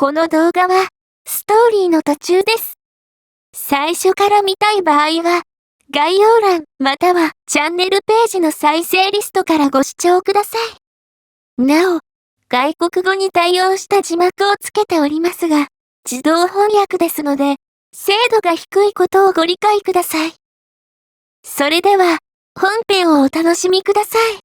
この動画は、ストーリーの途中です。最初から見たい場合は、概要欄またはチャンネルページの再生リストからご視聴ください。なお、外国語に対応した字幕をつけておりますが、自動翻訳ですので、精度が低いことをご理解ください。それでは、本編をお楽しみください。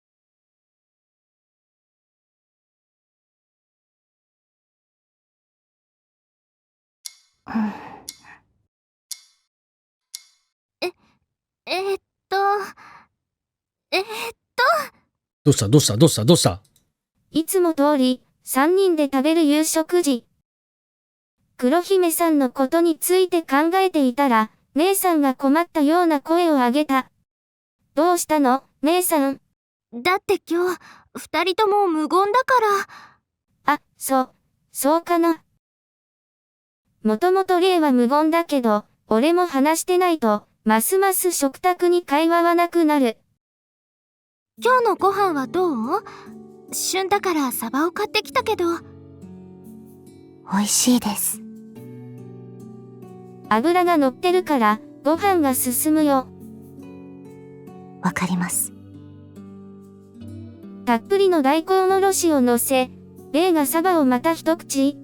えーっと、えーっどうしたいつも通り、3人で食べる夕食時。黒姫さんのことについて考えていたら、姉さんが困ったような声を上げた。どうしたの、姉さん。だって今日、2人とも無言だから。あ、そうかな。もともとレイは無言だけど、俺も話してないと、ますます食卓に会話はなくなる。今日のご飯はどう？旬だからサバを買ってきたけど。美味しいです。油が乗ってるから、ご飯が進むよ。わかります。たっぷりの大根おろしを乗せ、レイがサバをまた一口。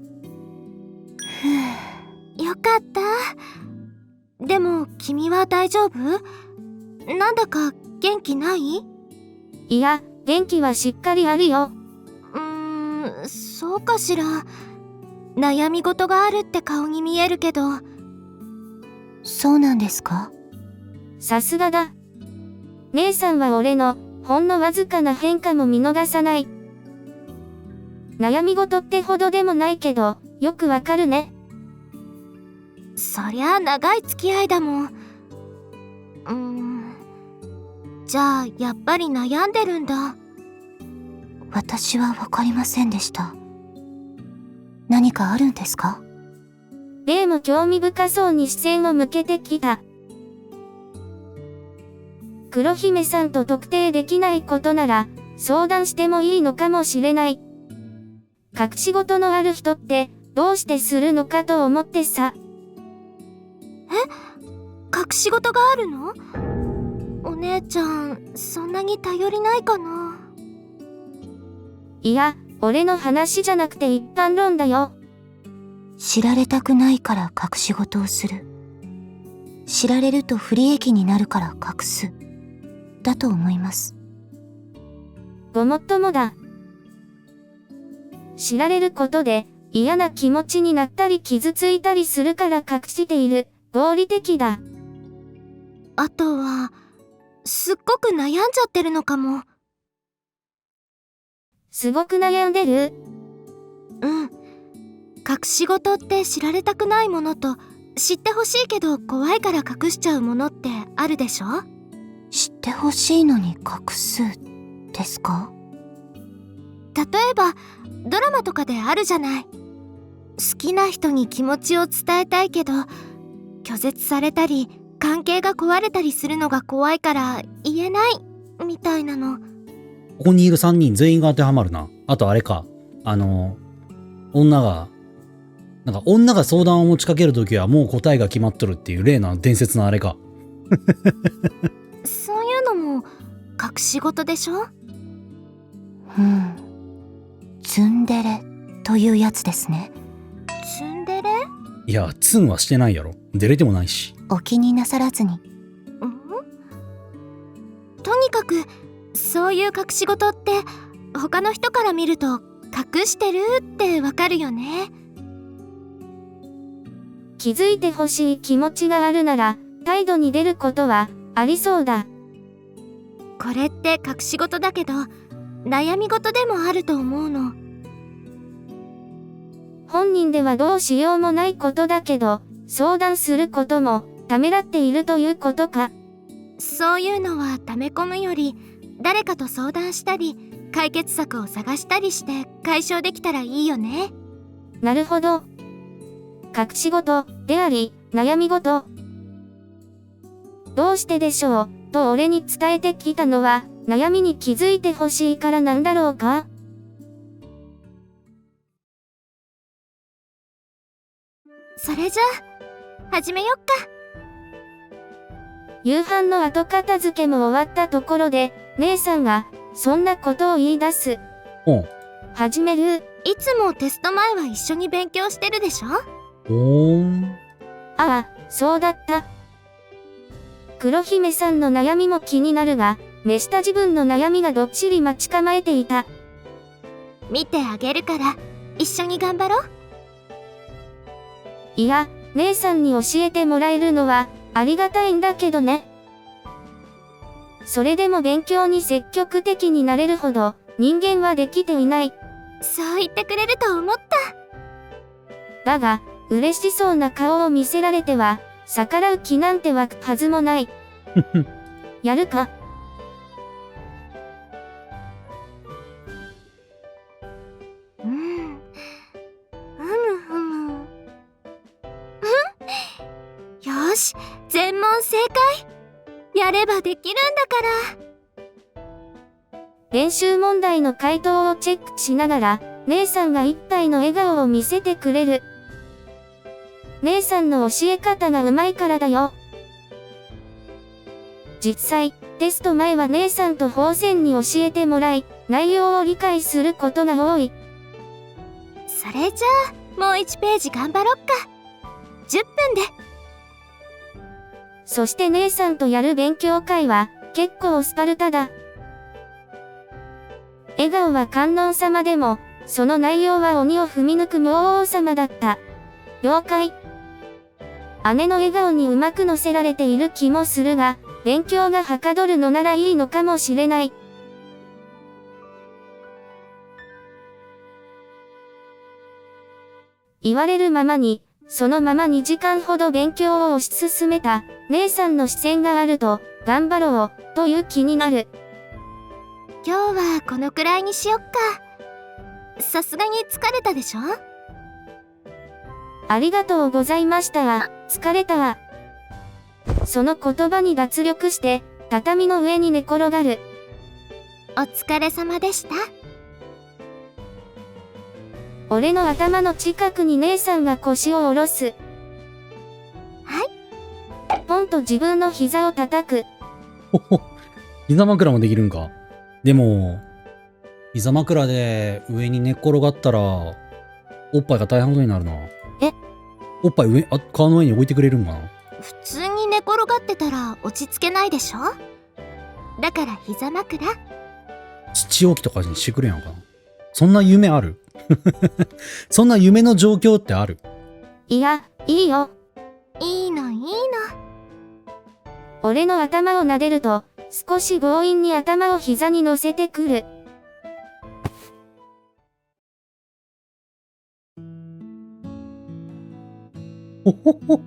よかった。でも、君は大丈夫？なんだか元気ない？いや、元気はしっかりあるよ。そうかしら。悩み事があるって顔に見えるけど。そうなんですか？さすがだ。姉さんは俺の、ほんのわずかな変化も見逃さない。悩み事ってほどでもないけど、よくわかるね。そりゃあ長い付き合いだもん。じゃあやっぱり悩んでるんだ。私はわかりませんでした。何かあるんですか？レイも興味深そうに視線を向けてきた。黒姫さんと特定できないことなら、相談してもいいのかもしれない。隠し事のある人って、どうしてするのかと思ってさ。隠し事があるの？お姉ちゃん、そんなに頼りないかな？いや、俺の話じゃなくて一般論だよ。知られたくないから隠し事をする。知られると不利益になるから隠す。だと思います。ごもっともだ。知られることで嫌な気持ちになったり傷ついたりするから隠している。合理的だ。あとは、すっごく悩んじゃってるのかも。すごく悩んでる？隠し事って知られたくないものと、知ってほしいけど怖いから隠しちゃうものってあるでしょ？知ってほしいのに隠すですか？例えばドラマとかであるじゃない。好きな人に気持ちを伝えたいけど拒絶されたり関係が壊れたりするのが怖いから言えないみたいなの。ここにいる3人全員が当てはまるな。あとあれか。女が相談を持ちかけるときはもう答えが決まっとるっていう例の伝説のあれか。そういうのも隠し事でしょ？ツンデレというやつですね。ツンデレ？いや、ツンはしてないやろ。デレてもないし。お気になさらずに。とにかくそういう隠し事って他の人から見ると隠してるってわかるよね。気づいてほしい気持ちがあるなら態度に出ることはありそうだ。これって隠し事だけど悩み事でもあると思うの。本人ではどうしようもないことだけど相談することもためらっているということか。そういうのは溜め込むより誰かと相談したり解決策を探したりして解消できたらいいよね。なるほど。隠し事であり悩み事。どうしてでしょうと俺に伝えてきたのは悩みに気づいてほしいからなんだろうか。それじゃあ、始めよっか。夕飯の後片付けも終わったところで、姉さんが、そんなことを言い出す。お始める。いつもテスト前は一緒に勉強してるでしょ？おーん。ああ、そうだった。黒姫さんの悩みも気になるが、目下自分の悩みがどっしり待ち構えていた。見てあげるから、一緒に頑張ろう。いや、姉さんに教えてもらえるのは、ありがたいんだけどね。それでも勉強に積極的になれるほど、人間はできていない。そう言ってくれると思った。だが、嬉しそうな顔を見せられては、逆らう気なんて湧くはずもない。やるか。ふむふむ。よし、全問正解。やればできるんだから。練習問題の回答をチェックしながら、姉さんが一体の笑顔を見せてくれる。姉さんの教え方がうまいからだよ。実際、テスト前は姉さんと宝仙に教えてもらい、内容を理解することが多い。それじゃあ、もう1ページ頑張ろっか。10分で。そして姉さんとやる勉強会は、結構スパルタだ。笑顔は観音様でも、その内容は鬼を踏み抜く魔王様だった。了解。姉の笑顔にうまく乗せられている気もするが、勉強がはかどるのならいいのかもしれない。言われるままに、そのまま2時間ほど勉強を推し進めた、姉さんの視線があると、頑張ろう、という気になる。今日はこのくらいにしよっか。さすがに疲れたでしょ？ありがとうございましたわ、疲れたわ。その言葉に脱力して、畳の上に寝転がる。お疲れ様でした。俺の頭の近くに姉さんが腰を下ろす。はい。ポンと自分の膝を叩く。ほほ。膝枕もできるんか。でも、膝枕で上に寝っ転がったら、おっぱいが大変なことになるな。え？おっぱい上、顔の上に置いてくれるんかな？普通に寝転がってたら落ち着けないでしょ？だから膝枕。父置きとかにしてくれやんかな。そんな夢ある？そんな夢の状況ってある？いや、いいよ。いいのいいの。俺の頭を撫でると、少し強引に頭を膝に乗せてくる。ほほほ。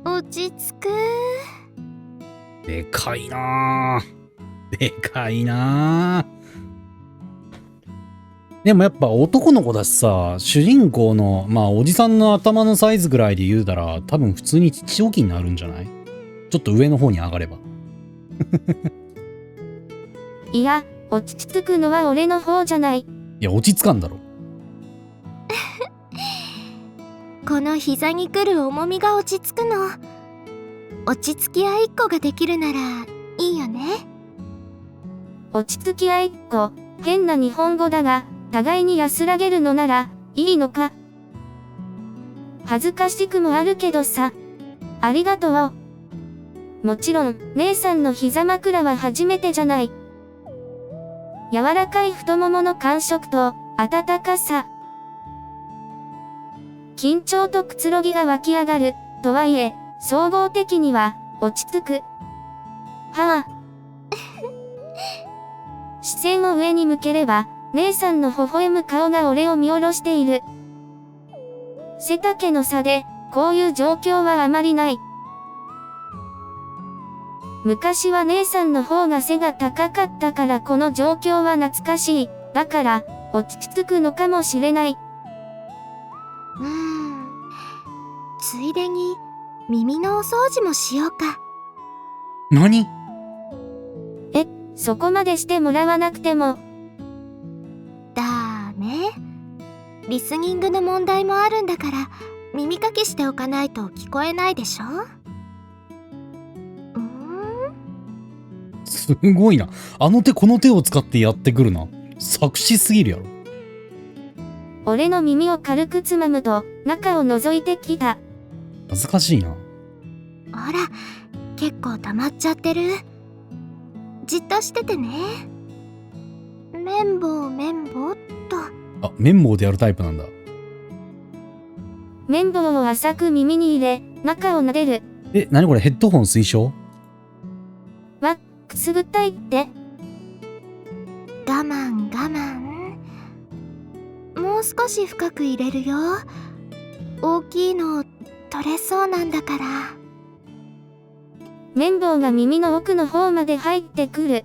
落ち着く。でかいなぁ。でかいなぁ。でもやっぱ男の子だしさ、主人公の、まあおじさんの頭のサイズぐらいで言うたら、多分普通に父置きになるんじゃない？ちょっと上の方に上がれば。いや、落ち着くのは俺の方じゃない。いや、落ち着かんだろ。この膝に来る重みが落ち着くの。落ち着き合いっこができるならいいよね。落ち着き合いっこ、変な日本語だが、互いに安らげるのなら、いいのか。恥ずかしくもあるけどさ。ありがとう。もちろん、姉さんの膝枕は初めてじゃない。柔らかい太ももの感触と、温かさ。緊張とくつろぎが湧き上がる。とはいえ、総合的には、落ち着く。はぁ。視線を上に向ければ、姉さんの微笑む顔が俺を見下ろしている。背丈の差で、こういう状況はあまりない。昔は姉さんの方が背が高かったからこの状況は懐かしい。だから、落ち着くのかもしれない。ついでに、耳のお掃除もしようか。何？そこまでしてもらわなくても。だーね。リスニングの問題もあるんだから耳かきしておかないと聞こえないでしょ。すごいな。あの手この手を使ってやってくるな。作詞すぎるやろ。俺の耳を軽くつまむと、中を覗いてきた。恥ずかしいな。ほら、結構溜まっちゃってる。じっとしててね。綿棒綿棒っと。あ、綿棒でやるタイプなんだ。綿棒を浅く耳に入れ、中を撫でる。え、なにこれ、ヘッドホン推奨？くすぐったいって。我慢我慢。もう少し深く入れるよ。大きいの取れそうなんだから。綿棒が耳の奥の方まで入ってくる。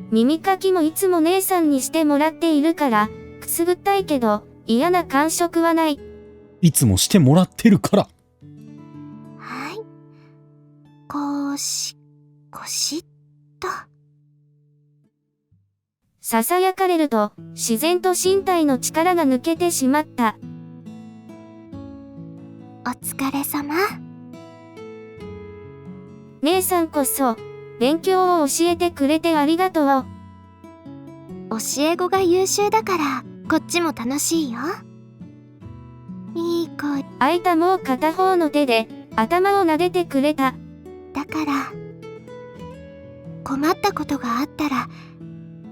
耳かきもいつも姉さんにしてもらっているから、くすぐったいけど、嫌な感触はない。いつもしてもらってるから。はい。こしっと。ささやかれると、自然と身体の力が抜けてしまった。お疲れ様。姉さんこそ、勉強を教えてくれてありがとう。教え子が優秀だから、こっちも楽しいよ。いい子。空いたもう片方の手で、頭を撫でてくれた。だから、困ったことがあったら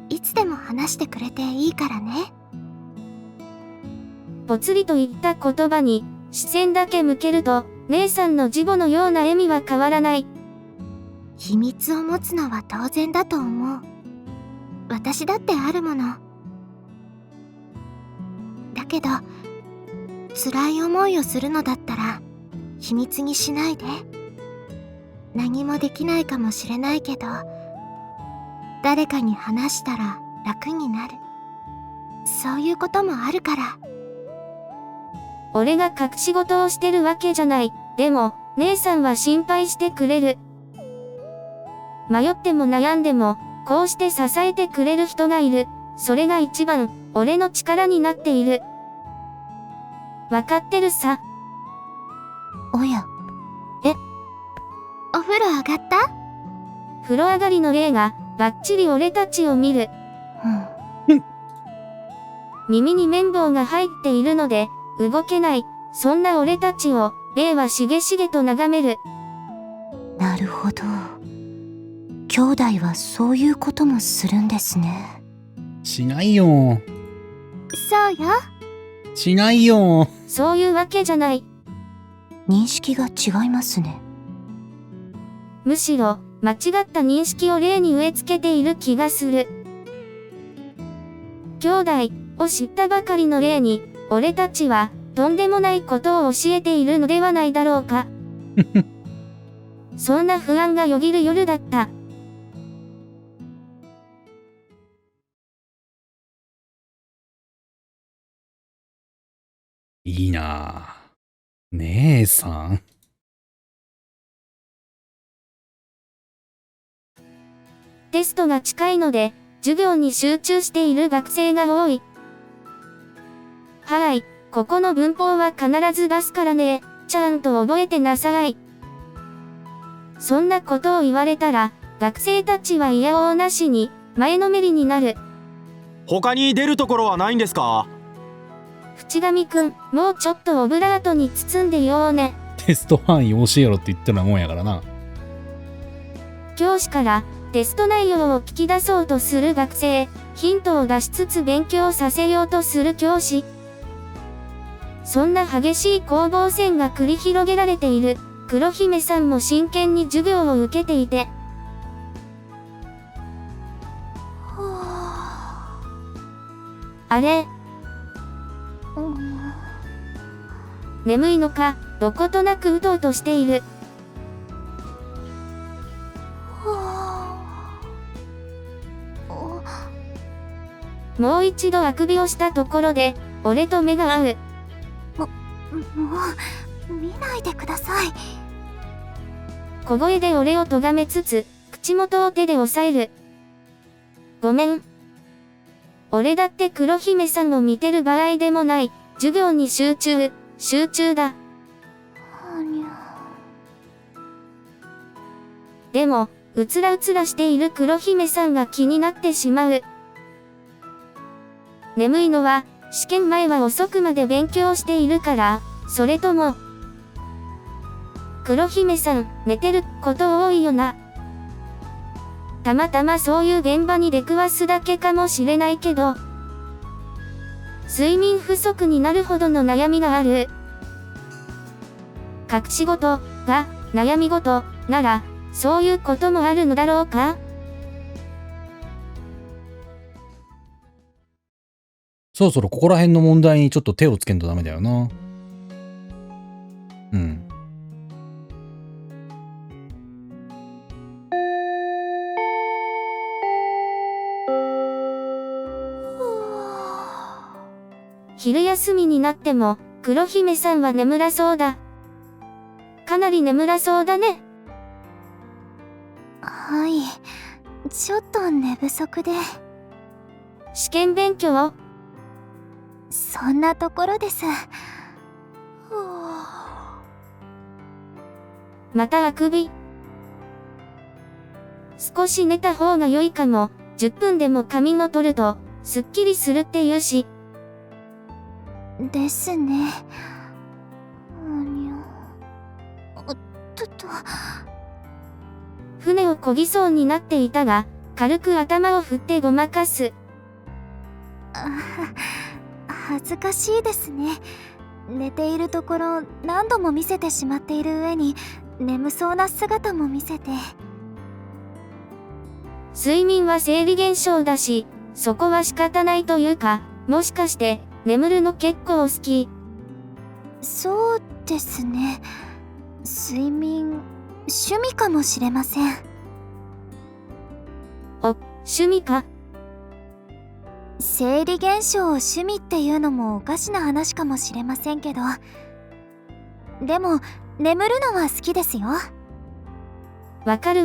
いつでも話してくれていいからね。ぽつりと言った言葉に視線だけ向けると、姉さんのジボのような笑みは変わらない。秘密を持つのは当然だと思う。私だってあるもの。だけど辛い思いをするのだったら秘密にしないで。何もできないかもしれないけど、誰かに話したら楽になる。そういうこともあるから。俺が隠し事をしてるわけじゃない。でも、姉さんは心配してくれる。迷っても悩んでも、こうして支えてくれる人がいる。それが一番、俺の力になっている。わかってるさ。おや。お風呂上がった？風呂上がりの霊が、ばっちり俺たちを見る。耳に綿棒が入っているので、動けない。そんな俺たちを、霊はしげしげと眺める。なるほど。兄弟はそういうこともするんですね。しないよ。そうよ。しないよ。そういうわけじゃない。認識が違いますね。むしろ、間違った認識を霊に植え付けている気がする。兄弟を知ったばかりの霊に、俺たちは、とんでもないことを教えているのではないだろうか。そんな不安がよぎる夜だった。いいなぁ。姉さん。テストが近いので、授業に集中している学生が多い。はい、ここの文法は必ず出すからね、ちゃんと覚えてなさい。そんなことを言われたら、学生たちはいやおうなしに、前のめりになる。他に出るところはないんですか？淵上くん、もうちょっとオブラートに包んでようね。テスト範囲教えろって言ったようなもんやからな。教師からテスト内容を聞き出そうとする学生、ヒントを出しつつ勉強させようとする教師。そんな激しい攻防戦が繰り広げられている。黒姫さんも真剣に授業を受けていて。あれ？眠いのか、どことなくうとうとしている。もう一度あくびをしたところで、俺と目が合う。もう、見ないでください。小声で俺を咎めつつ、口元を手で押さえる。ごめん。俺だって黒姫さんを見てる場合でもない。授業に集中だ。でも、うつらうつらしている黒姫さんが気になってしまう。眠いのは、試験前は遅くまで勉強しているから、それとも、黒姫さん、寝てること多いよな。たまたまそういう現場に出くわすだけかもしれないけど、睡眠不足になるほどの悩みがある。隠し事が悩み事なら、そういうこともあるのだろうか？そろそろここら辺の問題にちょっと手をつけんとダメだよな。うん。昼休みになっても、黒姫さんは眠らそうだ。かなり眠らそうだね。はい。ちょっと寝不足で。試験勉強？そんなところです。またあくび。少し寝た方が良いかも。10分でも仮眠を取ると、すっきりするって言うし。ですね。船を漕ぎそうになっていたが、軽く頭を振ってごまかす。恥ずかしいですね。寝ているところ何度も見せてしまっている上に、眠そうな姿も見せて。睡眠は生理現象だし、そこは仕方ないというか、もしかして眠るの結構好き？そうですね。睡眠、趣味かもしれません。趣味か？生理現象を趣味っていうのもおかしな話かもしれませんけど、でも眠るのは好きですよ。わかる。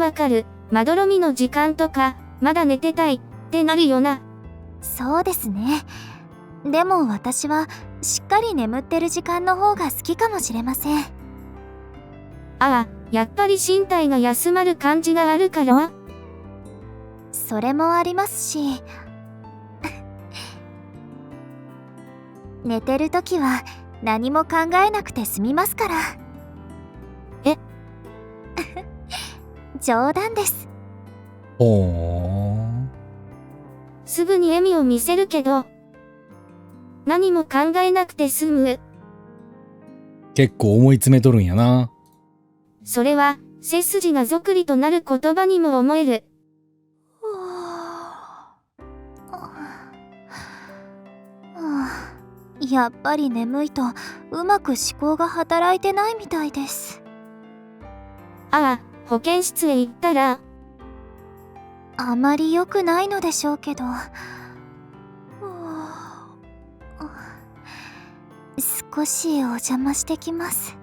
まどろみの時間とか、まだ寝てたいってなるよな。そうですね。でも私はしっかり眠ってる時間の方が好きかもしれません。ああ、やっぱり身体が休まる感じがあるから？それもありますし、寝てるときは何も考えなくて済みますから。え？冗談です。ほー。すぐに笑みを見せるけど、何も考えなくて済む。結構思い詰めとるんやな。それは、背筋がぞくりとなる言葉にも思える。やっぱり眠いとうまく思考が働いてないみたいです。ああ、保健室へ行ったら。あまり良くないのでしょうけど。少しお邪魔してきます。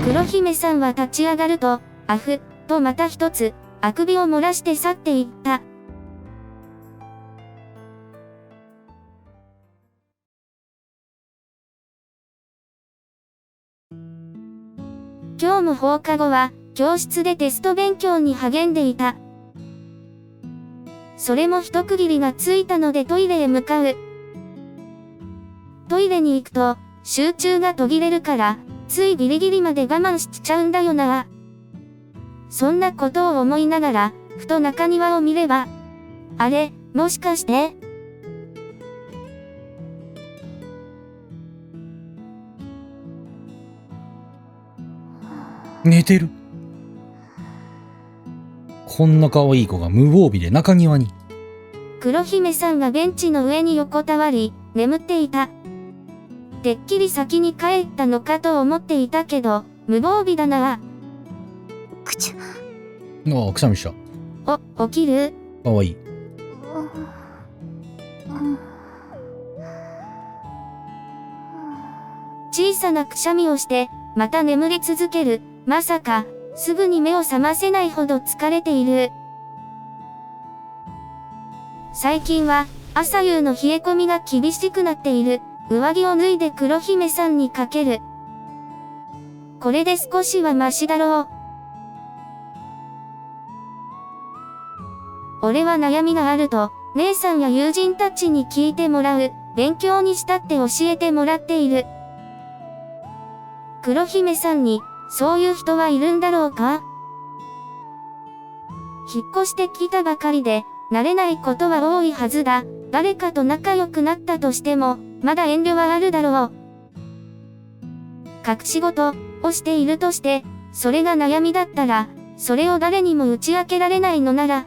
黒姫さんは立ち上がると、あふ、とまた一つ、あくびを漏らして去っていった。今日も放課後は、教室でテスト勉強に励んでいた。それも一区切りがついたのでトイレへ向かう。トイレに行くと、集中が途切れるから、ついギリギリまで我慢しちゃうんだよな。そんなことを思いながら、ふと中庭を見れば、あれ、もしかして？寝てる。こんな可愛い子が無防備で中庭に。黒姫さんがベンチの上に横たわり、眠っていた。てっきり先に帰ったのかと思っていたけど、無防備だな。くちゃ。ああ、くしゃみした。起きる？可愛い。小さなくしゃみをして、また眠り続ける。まさか、すぐに目を覚ませないほど疲れている。最近は朝夕の冷え込みが厳しくなっている。上着を脱いで黒姫さんにかける。これで少しはマシだろう。俺は悩みがあると、姉さんや友人たちに聞いてもらう。勉強にしたって教えてもらっている。黒姫さんに、そういう人はいるんだろうか？引っ越してきたばかりで、慣れないことは多いはずだ。誰かと仲良くなったとしても、まだ遠慮はあるだろう。隠し事をしているとして、それが悩みだったら、それを誰にも打ち明けられないのなら、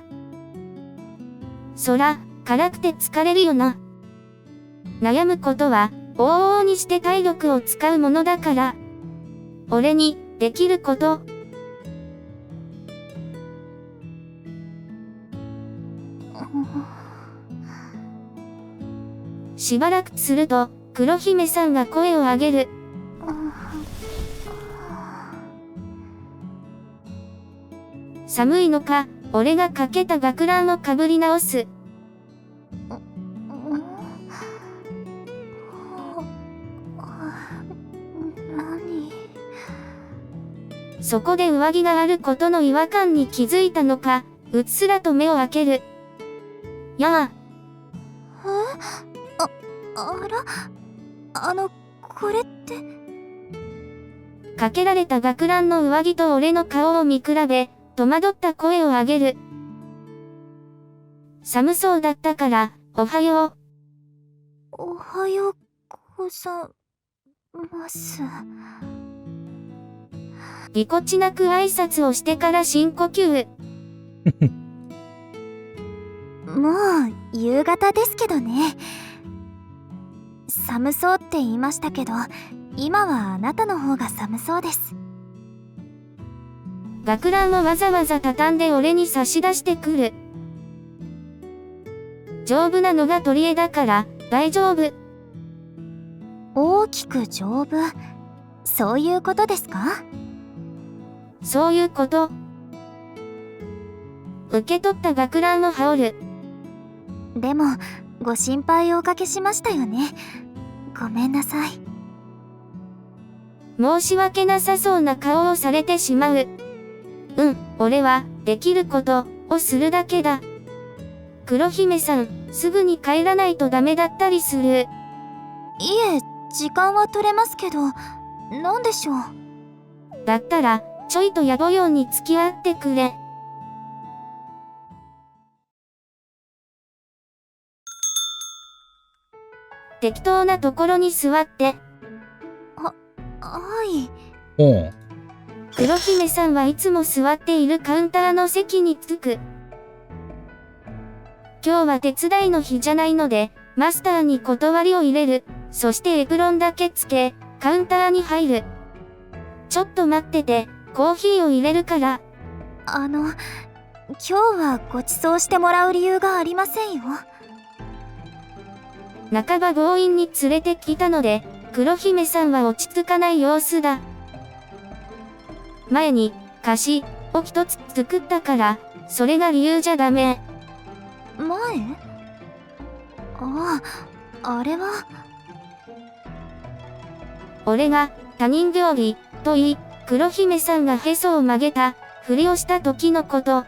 そら、辛くて疲れるよな。悩むことは、往々にして体力を使うものだから、俺に、できること。しばらくすると、黒姫さんが声を上げる。寒いのか、俺がかけた学ランをかぶり直す。そこで上着があることの違和感に気づいたのか、うっすらと目を開ける。やあ。これって。かけられた学ランの上着と俺の顔を見比べ、戸惑った声を上げる。寒そうだったから、おはよう。おはようござます。ぎこちなく挨拶をしてから深呼吸。もう夕方ですけどね。寒そうって言いましたけど、今はあなたの方が寒そうです。学ランをわざわざ畳んで俺に差し出してくる。丈夫なのが取り柄だから大丈夫。大きく丈夫、そういうことですか？そういうこと。受け取った学ランを羽織る。でも、ご心配をおかけしましたよね。ごめんなさい。申し訳なさそうな顔をされてしまう。俺は、できることをするだけだ。黒姫さん、すぐに帰らないとダメだったりする。いえ、時間は取れますけど、なんでしょう。だったら、ちょいと野暮用に付き合ってくれ。適当なところに座って。はい。おう。黒姫さんはいつも座っているカウンターの席に着く。今日は手伝いの日じゃないので、マスターに断りを入れる。そしてエプロンだけつけ、カウンターに入る。ちょっと待ってて、コーヒーを入れるから。今日はご馳走してもらう理由がありませんよ。半ば強引に連れてきたので、黒姫さんは落ち着かない様子だ。前に、菓子を一つ作ったから、それが理由じゃダメ。前？あれは。俺が、他人料理、と言い、黒姫さんがへそを曲げた、ふりをした時のこと。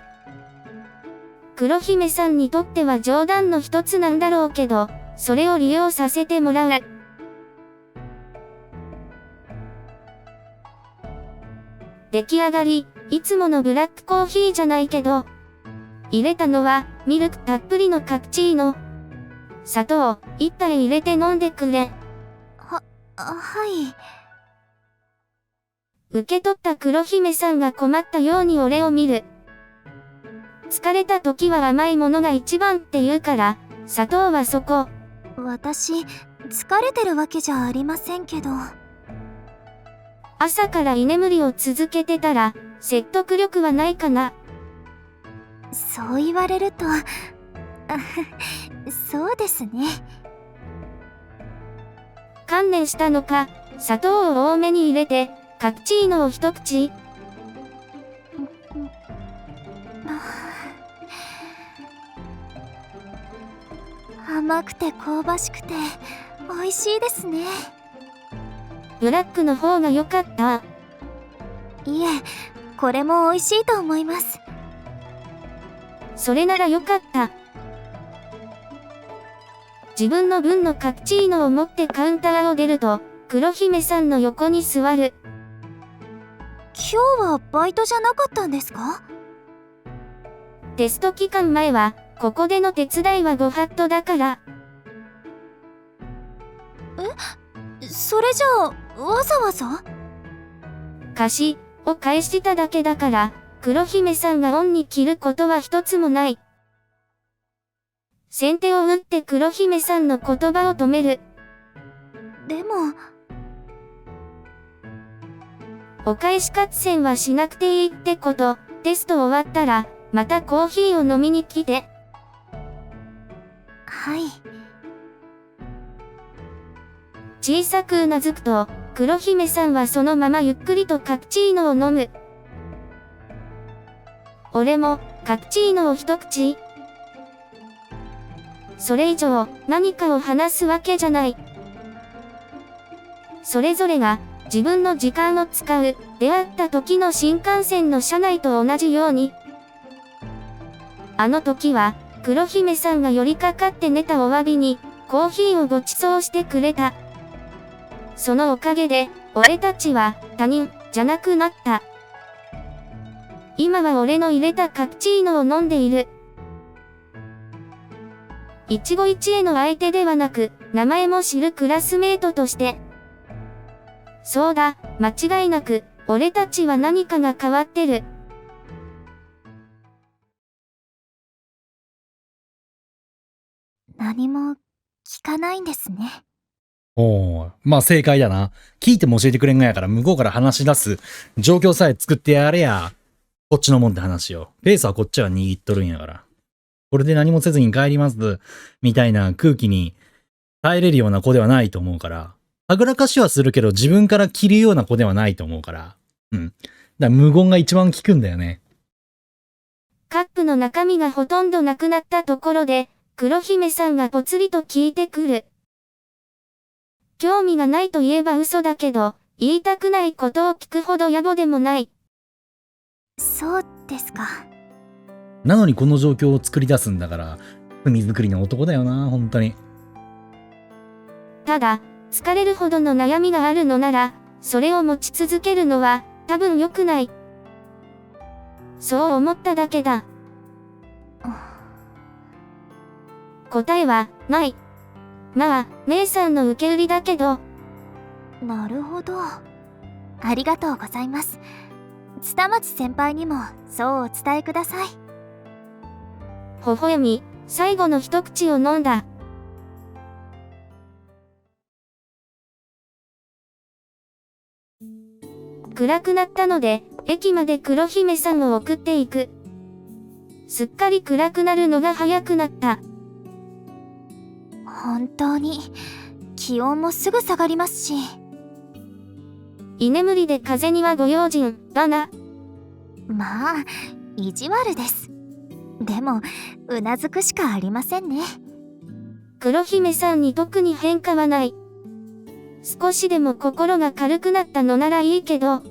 黒姫さんにとっては冗談の一つなんだろうけど、それを利用させてもらう。出来上がり、いつものブラックコーヒーじゃないけど、入れたのは、ミルクたっぷりのカプチーノ。砂糖、一杯入れて飲んでくれ。はい。受け取った黒姫さんが困ったように俺を見る。疲れた時は甘いものが一番って言うから、砂糖はそこ。私、疲れてるわけじゃありませんけど。朝から居眠りを続けてたら、説得力はないかな。そう言われると、そうですね。観念したのか、砂糖を多めに入れて、カプチーノを一口。甘くて香ばしくて美味しいですね。ブラックの方が良かった。いえ、これも美味しいと思います。それなら良かった。自分の分のカプチーノを持ってカウンターを出ると、黒姫さんの横に座る。今日はバイトじゃなかったんですか？テスト期間前は、ここでの手伝いはご法度だから。それじゃあ、わざわざ？貸しを返しただけだから、黒姫さんが恩に着ることは一つもない。先手を打って黒姫さんの言葉を止める。でも、お返し合戦はしなくていいってこと。テスト終わったら、またコーヒーを飲みに来て。はい。小さくうなずくと、黒姫さんはそのままゆっくりとカプチーノを飲む。俺も、カプチーノを一口。それ以上、何かを話すわけじゃない。それぞれが、自分の時間を使う、出会った時の新幹線の車内と同じように。あの時は、黒姫さんが寄りかかって寝たお詫びに、コーヒーをご馳走してくれた。そのおかげで、俺たちは、他人、じゃなくなった。今は俺の入れたカプチーノを飲んでいる。一期一会の相手ではなく、名前も知るクラスメートとして。そうだ、間違いなく、俺たちは何かが変わってる。何も聞かないんですね。おー、まあ正解だな。聞いても教えてくれんがやから向こうから話し出す状況さえ作ってやれや。こっちのもんって話よ。ペースはこっちは握っとるんやから。これで何もせずに帰ります、みたいな空気に耐えれるような子ではないと思うから。はぐらかしはするけど自分から切るような子ではないと思うから。うん。だから無言が一番効くんだよね。カップの中身がほとんどなくなったところで、黒姫さんがぽつりと聞いてくる。興味がないと言えば嘘だけど、言いたくないことを聞くほど野暮でもない。そうですか。なのにこの状況を作り出すんだから、罪作りの男だよな、本当に。ただ、疲れるほどの悩みがあるのなら、それを持ち続けるのは、多分良くない。そう思っただけだ。答えは、ない。まあ、姉さんの受け売りだけど。なるほど。ありがとうございます。蔦町先輩にもそうお伝えください。微笑み、最後の一口を飲んだ。暗くなったので、駅まで黒姫さんを送っていく。すっかり暗くなるのが早くなった。本当に、気温もすぐ下がりますし。居眠りで風邪にはご用心だな。まあ、意地悪です。でも、うなずくしかありませんね。黒姫さんに特に変化はない。少しでも心が軽くなったのならいいけど。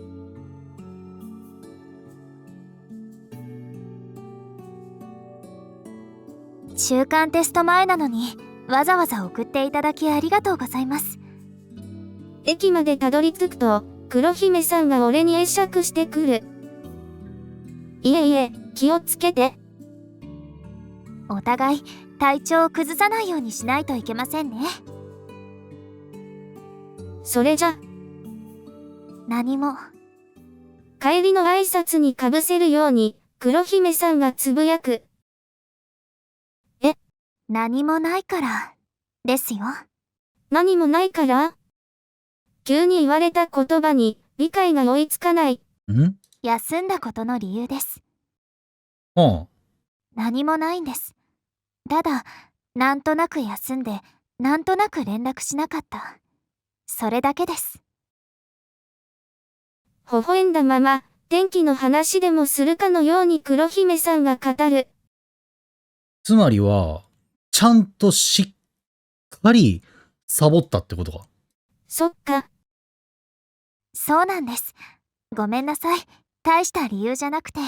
中間テスト前なのに、わざわざ送っていただきありがとうございます。駅までたどり着くと、黒姫さんが俺に会釈してくる。いえいえ、気をつけて。お互い、体調を崩さないようにしないといけませんね。それじゃ。何も。帰りの挨拶にかぶせるように、黒姫さんがつぶやく。何もないから、ですよ。何もないから？急に言われた言葉に、理解が追いつかない。ん？休んだことの理由です。うん。何もないんです。ただ、なんとなく休んで、なんとなく連絡しなかった。それだけです。微笑んだまま、天気の話でもするかのように黒姫さんが語る。つまりは、ちちゃんとしっかりサボったってことか。そっか。そうなんです。ごめんなさい。大した理由じゃなくて。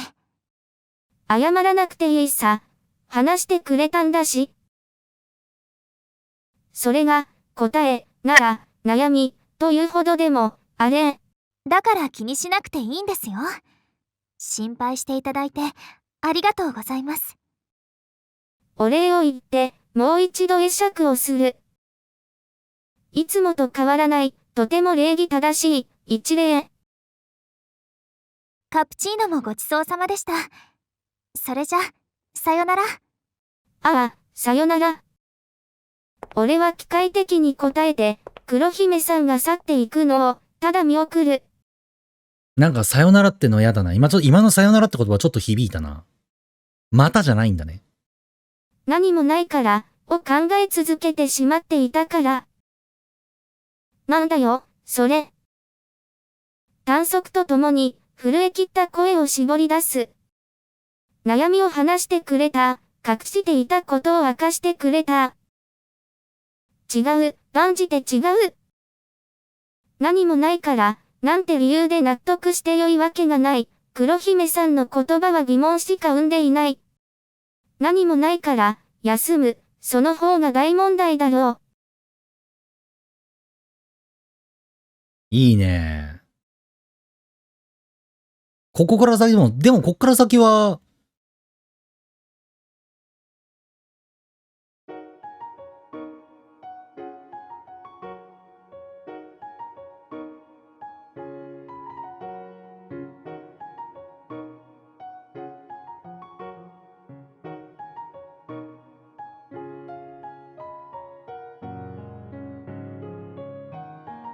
謝らなくていいさ。話してくれたんだし。それが、答え、なら、悩み、というほどでも、あれ。だから気にしなくていいんですよ。心配していただいて、ありがとうございます。お礼を言って、もう一度会釈をする。いつもと変わらない、とても礼儀正しい、一礼。カプチーノもごちそうさまでした。それじゃ、さよなら。ああ、さよなら。俺は機械的に答えて、黒姫さんが去っていくのを、ただ見送る。なんかさよならっての嫌だな。今のさよならって言葉ちょっと響いたな。またじゃないんだね。何もないから、を考え続けてしまっていたから。なんだよ、それ。短足とともに、震え切った声を絞り出す。悩みを話してくれた。隠していたことを明かしてくれた。違う、断じて違う。何もないから、なんて理由で納得してよいわけがない。黒姫さんの言葉は疑問しか生んでいない。何もないから、休む。その方が大問題だろう。いいね。ここから先でもこっから先は、